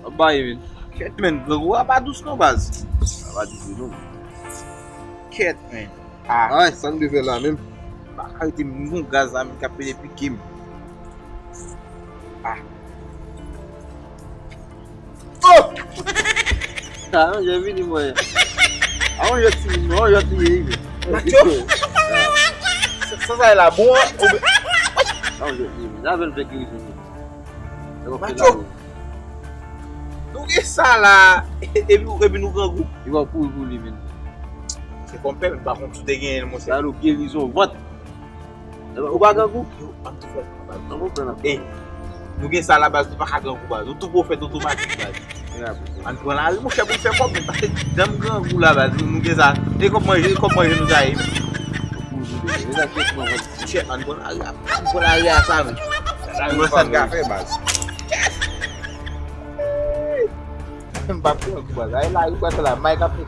Abaye men. Ket men, gwa ba dous nou baz? Abadisi nou. Ket men. Ay, san deve la men. Baka yote moun gaz la men kapele pikim. An jè vini mwen. An yoti ye men. Macho? Sa sa la bon? An yoti ye men. Avel vek yon men. Macho? Nou ge sa la, ebi nou gangou. Yon va pou li men. Se kompe men, bakon tout de gen yon monsen. Sa nou gerison vot. Ou ba gangou? Yo, an tou fèt. An pou pren ap. Nou gen sa la baz, nou pa ka gangou baz. Nou tou pou fèt otomatik baz. An pou la, mou chè pou fè kop, men pake dam gangou la baz. Nou gen sa, e kop manje nou zaye men. Chè, an pou la re a sa men. An pou la san gafe baz. Mbap yon kou baz, ay la yon baz la, may kape.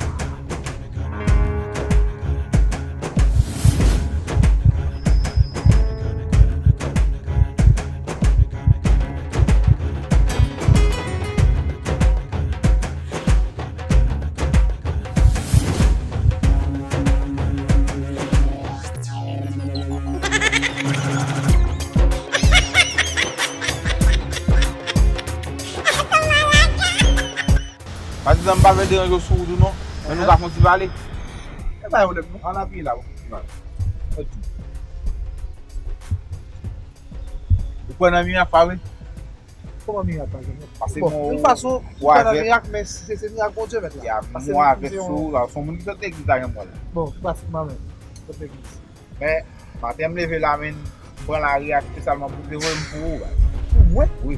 Pati zan ba vede yon yo sou do non? Men nou ka fonsi vale? E ba yon lep nou? An api la wou. Ou kwen nan mi a pa we? Comment mi attend? Pase Bon, moun... de toute façon, Ouais, on a avec- miracle, mais c'est miracle bon Dieu maintenant. Ya Parce que moun nous avek faisions- sou, la son moun ki sote ki zagen moun la. Bon, pratiquement même. Toute l'église. Men, maten m leve la men, pren la ri a spesalman pou te wè m pou ou. Ouais. Oui.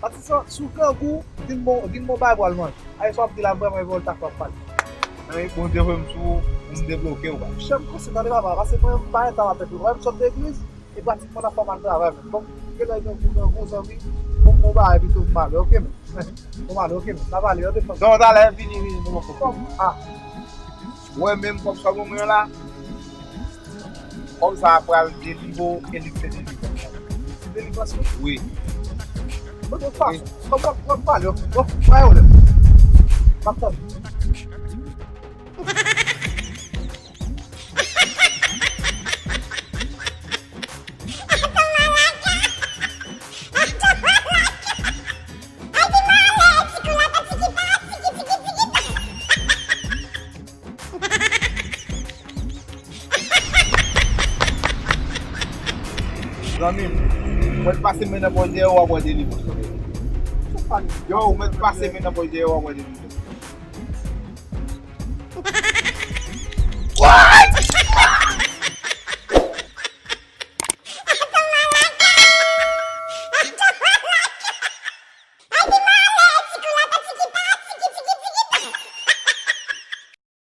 Parce que sous Kangou, din mon bail pour le monde. Aïe, soit de la vraiment ils vont le taper pas. Men, pou te wè m sou, pou m debloke ou ba. Je me conseille dans les mamans, parce que moi, je pas dans la tête. Moi, je suis de l'église, et pratiquement la femme en travail. Comme que là, ils ont gros amis, mon bail est plutôt mal, ok, mais. Mal, ok, mais ça va aller, on défend. Don ta la vini nou mwen pou. Ah, Mwen menm kom sa moun mwen la, kom sa pral delivo, elipse delivo. c'est délibération. Oui. De toute façon, on va parler, on va aller. Maintenant, Zanmim, mwen pase men apon de ou apon delivo. Yo, mwen pase men apon de ou apon delivo. What?